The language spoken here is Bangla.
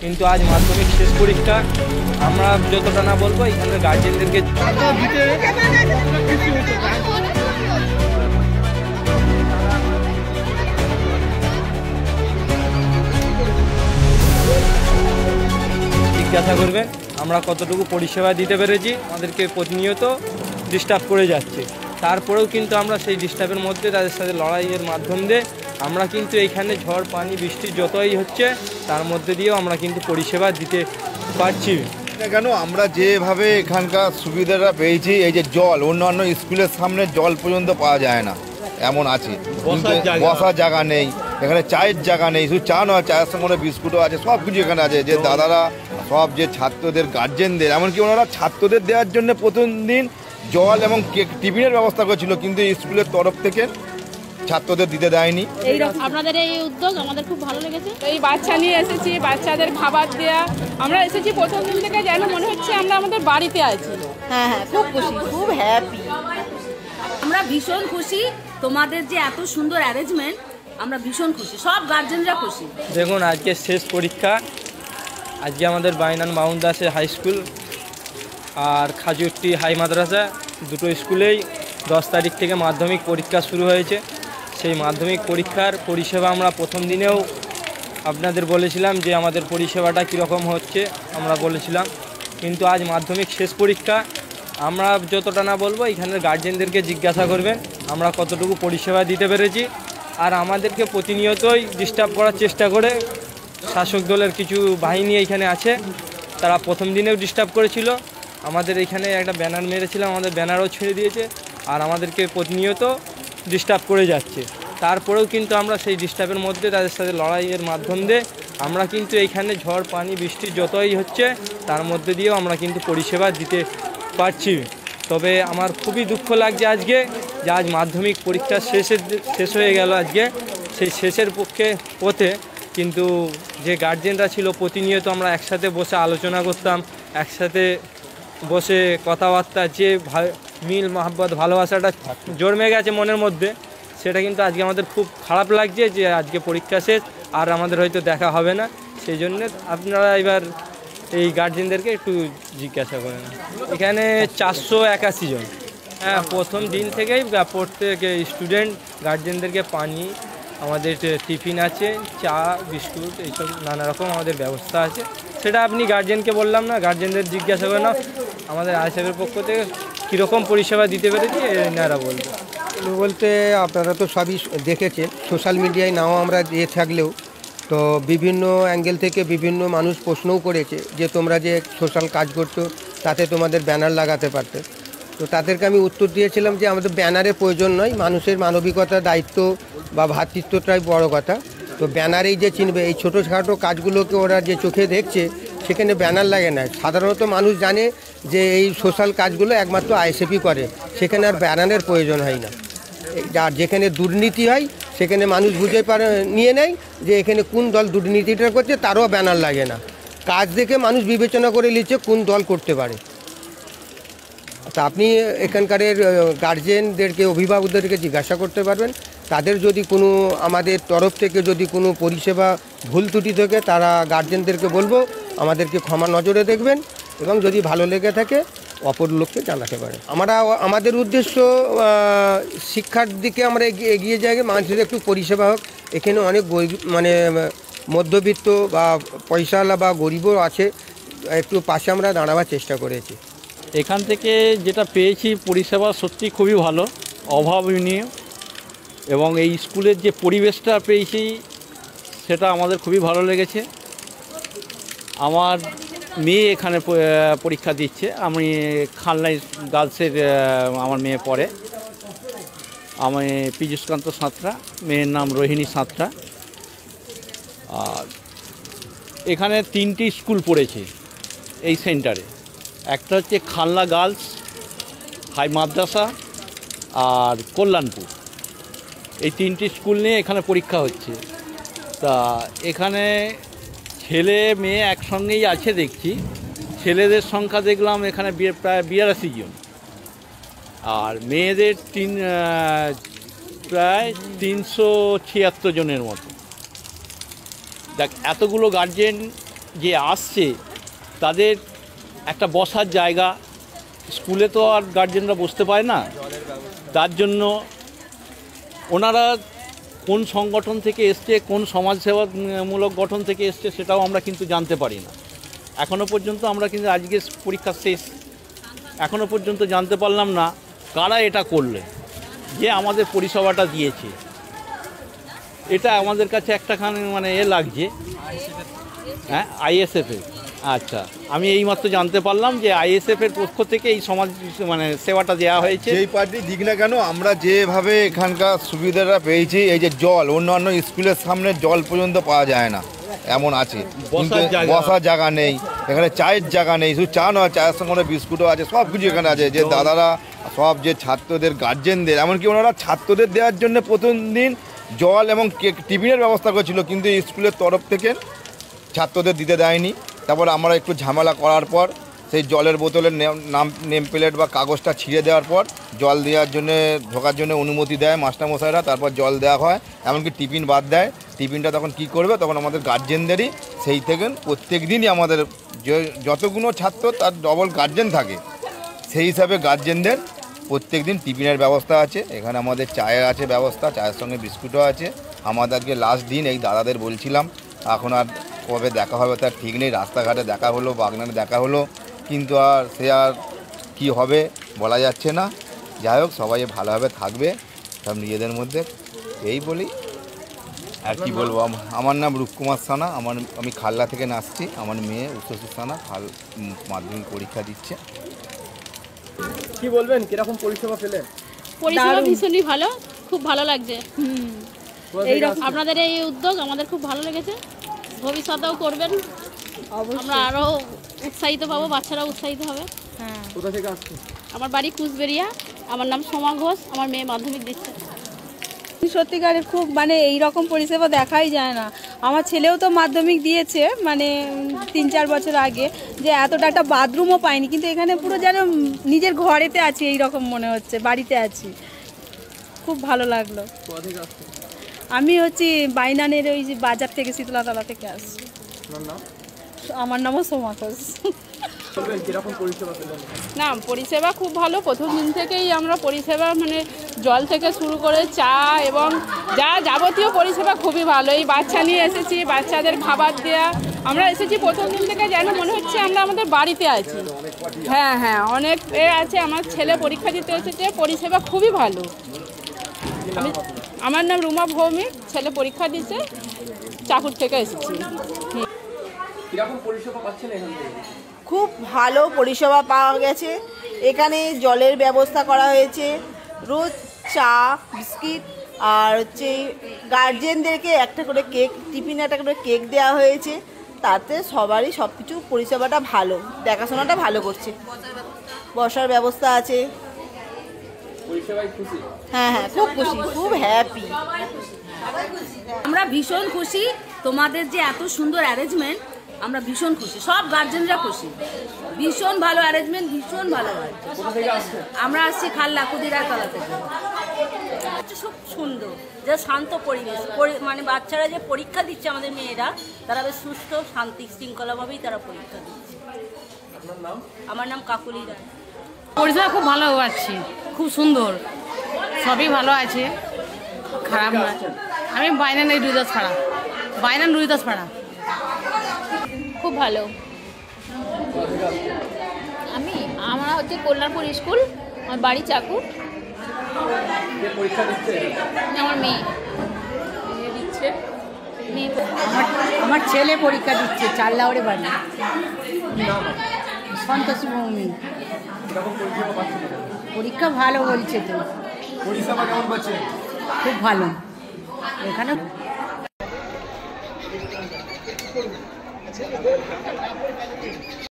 কিন্তু আজ মাধ্যমিক শেষ পরীক্ষা। আমরা যতটা না বলবো এখানে গার্জেনদেরকে জিজ্ঞাসা করবেন আমরা কতটুকু পরিষেবা দিতে পেরেছি। আমাদেরকে প্রতিনিয়ত ডিস্টার্ব করে যাচ্ছে, তারপরেও কিন্তু আমরা সেই ডিস্টার্বের মধ্যে তাদের সাথে লড়াইয়ের মাধ্যম দিয়ে আমরা কিন্তু এইখানে ঝড় পানি বৃষ্টি যতই হচ্ছে তার মধ্যে দিয়েও আমরা কিন্তু পরিষেবা দিতে পারছি। কেন আমরা যেভাবে এখানকার সুবিধাটা পেয়েছি, এই যে জল অন্যান্য স্কুলের সামনে জল পর্যন্ত পাওয়া যায় না এমন আছে, বসার জায়গা নেই, এখানে চায়ের জায়গা নেই। শুধু চা নয়, চায়ের সঙ্গে বিস্কুটও আছে, সব কিছু এখানে আছে। যে দাদারা সব যে ছাত্রদের গার্জেনদের, এমনকি ওনারা ছাত্রদের দেওয়ার জন্য প্রথম দিন জল এবং টিফিনের ব্যবস্থা করেছিল, কিন্তু স্কুলের তরফ থেকে ছাত্রদের দিতে দেয়নি। আপনাদের এই উদ্যোগ আমাদের খুব ভালো লেগেছে। এই বাচ্চা নিয়ে এসেছি, বাচ্চাদের খাবার দেওয়া, আমরা এসেছি প্রথম দিন থেকে যেন মনে হচ্ছে আমরা আমাদের বাড়িতে আছি। হ্যাঁ হ্যাঁ, খুব খুশি, খুব হ্যাপি। আমরা ভীষণ খুশি, তোমাদের যে এত সুন্দর অ্যারেঞ্জমেন্ট, আমরা ভীষণ খুশি, সব গার্জেনরা খুশি। দেখুন আজকে শেষ পরীক্ষা, আজকে আমাদের বাইনান বাউন্দাসে হাই স্কুল আর খাজুরটি হাই মাদ্রাসা দুটো স্কুলেই 10 তারিখ থেকে মাধ্যমিক পরীক্ষা শুরু হয়েছে। সেই মাধ্যমিক পরীক্ষার পরিষেবা আমরা প্রথম দিনেও আপনাদের বলেছিলাম যে আমাদের পরিষেবাটা কীরকম হচ্ছে, আমরা বলেছিলাম। কিন্তু আজ মাধ্যমিক শেষ পরীক্ষা, আমরা যতটা না বলবো এখানের গার্জেনদেরকে জিজ্ঞাসা করবেন আমরা কতটুকু পরিষেবা দিতে পেরেছি। আর আমাদেরকে প্রতিনিয়তই ডিস্টার্ব করার চেষ্টা করে শাসক দলের কিছু বাহিনী এখানে আছে, তারা প্রথম দিনেও ডিস্টার্ব করেছিল। আমাদের এখানে একটা ব্যানার মেরেছিলাম, আমাদের ব্যানারও ছেড়ে দিয়েছে, আর আমাদেরকে প্রতিনিয়ত ডিস্টার্ব করে যাচ্ছে। তারপরেও কিন্তু আমরা সেই ডিস্টার্বের মধ্যে তাদের সাথে লড়াইয়ের মাধ্যম দিয়ে আমরা কিন্তু এইখানে ঝড় পানি বৃষ্টি যতই হচ্ছে তার মধ্যে দিয়েও আমরা কিন্তু পরিষেবা দিতে পারছি। তবে আমার খুবই দুঃখ লাগছে আজকে যে আজ মাধ্যমিক পরীক্ষা শেষ হয়ে গেল আজকে। সেই শেষের পথে কিন্তু যে গার্জেনরা ছিল প্রতিনিয়ত আমরা একসাথে বসে আলোচনা করতাম, একসাথে বসে কথাবার্তা, যে মিল মহাব্বত ভালোবাসাটা জন্মে গেছে মনের মধ্যে, সেটা কিন্তু আজকে আমাদের খুব খারাপ লাগছে যে আজকে পরীক্ষা শেষ আর আমাদের হয়তো দেখা হবে না। সেই জন্য আপনারা এবার এই গার্জেনদেরকে একটু জিজ্ঞাসা করেন। এখানে 481 জন। হ্যাঁ, প্রথম দিন থেকেই প্রত্যেক স্টুডেন্ট গার্জেনদেরকে পানি, আমাদের টিফিন আছে, চা বিস্কুট এইসব নানা রকম আমাদের ব্যবস্থা আছে। সেটা আপনি গার্জেনকে বললাম না, গার্জেনদের জিজ্ঞাসা করে না আমাদের আইএসএফের পক্ষ থেকে কীরকম পরিষেবা দিতে পেরেছি এনারা বলবে। বলতে আপনারা তো সবই দেখেছেন, সোশ্যাল মিডিয়ায় নাও আমরা দিয়ে থাকলেও তো বিভিন্ন অ্যাঙ্গেল থেকে বিভিন্ন মানুষ প্রশ্নও করেছে যে তোমরা যে সোশ্যাল কাজ করছো তাতে তোমাদের ব্যানার লাগাতে পারতে। তো তাদেরকে আমি উত্তর দিয়েছিলাম যে আমাদের ব্যানারের প্রয়োজন নয়, মানুষের মানবিকতা, দায়িত্ব বা ভ্রাতৃত্বটাই বড় কথা। তো ব্যানারেই যে চিনবে, এই ছোটোখাটো কাজগুলোকে ওরা যে চোখে দেখছে সেখানে ব্যানার লাগে না। সাধারণত মানুষ জানে যে এই সোশ্যাল কাজগুলো একমাত্র আইএসএফই করে, সেখানে আর ব্যানারের প্রয়োজন হয় না। আর যেখানে দুর্নীতি হয় সেখানে মানুষ বুঝে নিয়ে নেয় যে এখানে কোন দল দুর্নীতিটা করছে, তারও ব্যানার লাগে না। কাজ দেখে মানুষ বিবেচনা করে নিচ্ছে কোন দল করতে পারে। তা আপনি এখানকার গার্জেনদেরকে, অভিভাবকদেরকে জিজ্ঞাসা করতে পারবেন, তাদের যদি কোনো আমাদের তরফ থেকে যদি কোনো পরিষেবা ভুল ত্রুটি থাকে তারা গার্জেনদেরকে বলবো আমাদেরকে ক্ষমা নজরে দেখবেন, এবং যদি ভালো লেগে থাকে অপর লোককে জানাতে পারে। আমাদের উদ্দেশ্য শিক্ষার দিকে আমরা এগিয়ে যাই, মানুষের একটু পরিষেবা হোক। এখানে অনেক মানে মধ্যবিত্ত বা পয়সাওয়ালা বা গরিবও আছে, একটু পাশে আমরা দাঁড়াবার চেষ্টা করেছি। এখান থেকে যেটা পেয়েছি পরিষেবা সত্যি খুবই ভালো, অভাবনীয়, এবং এই স্কুলের যে পরিবেশটা পেয়েছি সেটা আমাদের খুবই ভালো লেগেছে। আমার মেয়ে এখানে পরীক্ষা দিচ্ছে, আমি খালনাই গার্লসের আমার মেয়ে পড়ে। আমি পীযুষকান্ত সাঁতরা, মেয়ের নাম রোহিণী সাঁতরা। আর এখানে 3টি স্কুল পড়েছে এই সেন্টারে। একটা হচ্ছে খালনা গার্লস হাই মাদ্রাসা আর কল্যাণপুর, এই 3টি স্কুল নিয়ে এখানে পরীক্ষা হচ্ছে। তা এখানে ছেলে মেয়ে একসঙ্গেই আছে দেখছি। ছেলেদের সংখ্যা দেখলাম এখানে প্রায় 82 জন, আর মেয়েদের প্রায় 376 জনের মতো। দেখ, এতগুলো গার্জেন যে আসছে তাদের একটা বসার জায়গা, স্কুলে তো আর গার্জেনরা বসতে পারে না, তার জন্য ওনারা কোন সংগঠন থেকে এসছে, কোন সমাজসেবামূলক গঠন থেকে এসছে সেটাও আমরা কিন্তু জানতে পারি না। এখনও পর্যন্ত আমরা কিন্তু আজকে পরীক্ষা শেষ, এখনও পর্যন্ত জানতে পারলাম না কারা এটা করলে, যে আমাদের পরিষেবাটা দিয়েছে। এটা আমাদের কাছে একটাখানি মানে লাগছে। হ্যাঁ, আইএসএফের। আচ্ছা, আমি এইমাত্র জানতে পারলাম যে আইএসএফের পক্ষ থেকে এই সমাজ মানে সেবাটা দেওয়া হয়েছে। যেই পার্টি দিক না কেন, আমরা যেভাবে এখানকার সুবিধাটা পেয়েছি, এই যে জল, অন্যান্য স্কুলের সামনে জল পর্যন্ত পাওয়া যায় না, এমন আছে। বসার জায়গা নেই, এখানে চায়ের জায়গা নেই, শুধু চা নয়, চায়ের সঙ্গে অনেক বিস্কুটও আছে, সব কিছু এখানে আছে। যে দাদারা সব যে ছাত্রদের গার্জেনদের, এমনকি ওনারা ছাত্রদের দেওয়ার জন্য প্রথম দিন জল এবং টিফিনের ব্যবস্থা করেছিল, কিন্তু স্কুলের তরফ থেকে ছাত্রদের দিতে দেয়নি। তারপর আমরা একটু ঝামেলা করার পর সেই জলের বোতলের নেম প্লেট বা কাগজটা ছিঁড়ে দেওয়ার পর জল দেওয়ার জন্যে, ঢোকার জন্য অনুমতি দেয় মাস্টারমশাইরা। তারপর জল দেওয়া হয়, এমনকি টিফিন বাদ দেয়। টিফিনটা তখন কি করবে, তখন আমাদের গার্জেনদেরই, সেই থেকে প্রত্যেক দিনই আমাদের যতগুলো ছাত্র তার ডবল গার্জেন থাকে, সেই হিসাবে গার্জেনদের প্রত্যেক দিন টিফিনের ব্যবস্থা আছে। এখানে আমাদের চায়ের আছে ব্যবস্থা, চায়ের সঙ্গে বিস্কুটও আছে। আমাদেরকে লাস্ট দিন এই দাদাদের বলছিলাম, এখন আর কবে দেখা হবে তার ঠিক নেই। রাস্তাঘাটে দেখা হলো, বাগনানে দেখা হলো, কিন্তু আর সে আর কী হবে বলা যাচ্ছে না। যাই হোক, সবাই ভালোভাবে থাকবে সব নিজেদের মধ্যে, এই বলি। আর কি বলবো, আমার নাম রূপকুমার সানা, আমি খাল্লা থেকে আসছি। আমার মেয়ে উচ্চশী সানা মাধ্যমিক পরীক্ষা দিচ্ছে। কি বলবেন, কিরকম পরিষেবা পেলেন? পরিষেবা ভীষণই ভালো, খুব ভালো লাগছে। আপনাদের এই উদ্যোগ আমাদের খুব ভালো লেগেছে, ভবিষ্যতেও করবেন, আমরা আরও উৎসাহিত পাবো, বাচ্চারাও উৎসাহিত হবে। হ্যাঁ। কোথা থেকে আসছেন? আমার বাড়ি কুচবেড়িয়া, আমার নাম সোমা ঘোষ, আমার মেয়ে মাধ্যমিক দিচ্ছে। সত্যিকারের খুব মানে এই রকম পরিষেবা দেখাই যায় না। আমার ছেলেও তো মাধ্যমিক দিয়েছে মানে 3-4 বছর আগে, যে এতটা একটা বাথরুমও পাইনি, কিন্তু এখানে পুরো যেন নিজের ঘরেতে আছি এই রকম মনে হচ্ছে, বাড়িতে আছি। খুব ভালো লাগলো। আমি হচ্ছি বাইনানের ওই যে বাজার থেকে, শীতলাতলা থেকে আসছি। আমার নামও সোমা ঘোষ। না, পরিষেবা খুব ভালো। প্রথম দিন থেকেই আমরা পরিষেবা মানে জল থেকে শুরু করে চা এবং যা যাবতীয় পরিষেবা খুবই ভালো। এই বাচ্চা নিয়ে এসেছি, বাচ্চাদের খাবার দেওয়া, আমরা এসেছি প্রথম দিন থেকে যেন মনে হচ্ছে আমরা আমাদের বাড়িতে আছি। হ্যাঁ হ্যাঁ, অনেক আছে। আমার ছেলে পরীক্ষা দিতে এসেছে, পরিষেবা খুবই ভালো। আমার নাম রুমা ভৌমিক, ছেলে পরীক্ষা দিচ্ছে, চাকুর থেকে এসেছি। খুব ভালো পরিষেবা পাওয়া গেছে। এখানে জলের ব্যবস্থা করা হয়েছে, রোজ চা, বিস্কিট, আর হচ্ছে গার্জেনদেরকে একটা করে কেক, টিফিনে একটা করে কেক দেওয়া হয়েছে। তাতে সবারই সব কিছু পরিষেবাটা ভালো, দেখাশোনাটা ভালো করছে। বসার ব্যবস্থা আছে। হ্যাঁ হ্যাঁ, খুব খুশি, খুব হ্যাপি। আমরা ভীষণ খুশি, তোমাদের যে এত সুন্দর অ্যারেঞ্জমেন্ট, আমরা ভীষণ খুশি, সব গার্জেনরা খুশি। ভীষণ ভালো অ্যারেঞ্জমেন্ট, ভীষণ ভালো। আমরা আসছি খাল্লা কুদিরাতলা থেকে। খুব সুন্দর, যা শান্ত পরিবেশ, মানে বাচ্চারা যে পরীক্ষা দিচ্ছে, আমাদের মেয়েরা, তারা বেশ সুস্থ, শান্তি শৃঙ্খলাভাবেই তারা পরীক্ষা দিচ্ছে। আমার নাম কাকুলি রায়। পরিষেবা খুব ভালো পাচ্ছি, খুব সুন্দর, সবই ভালো আছে, খারাপ না। আমি বাইনান রুইদাস পাড়া। খুব ভালো। আমরা হচ্ছে কল্যাণপুর স্কুল, আমার বাড়ি চাকুর। আমার মেয়ে দিচ্ছে। আমার ছেলে পরীক্ষা দিচ্ছে, চাল্লাওড়ে বাড়ি। সন্তোষী ভৌমি। পরীক্ষা ভালো বলছে তো। খুব ভালো এখানে।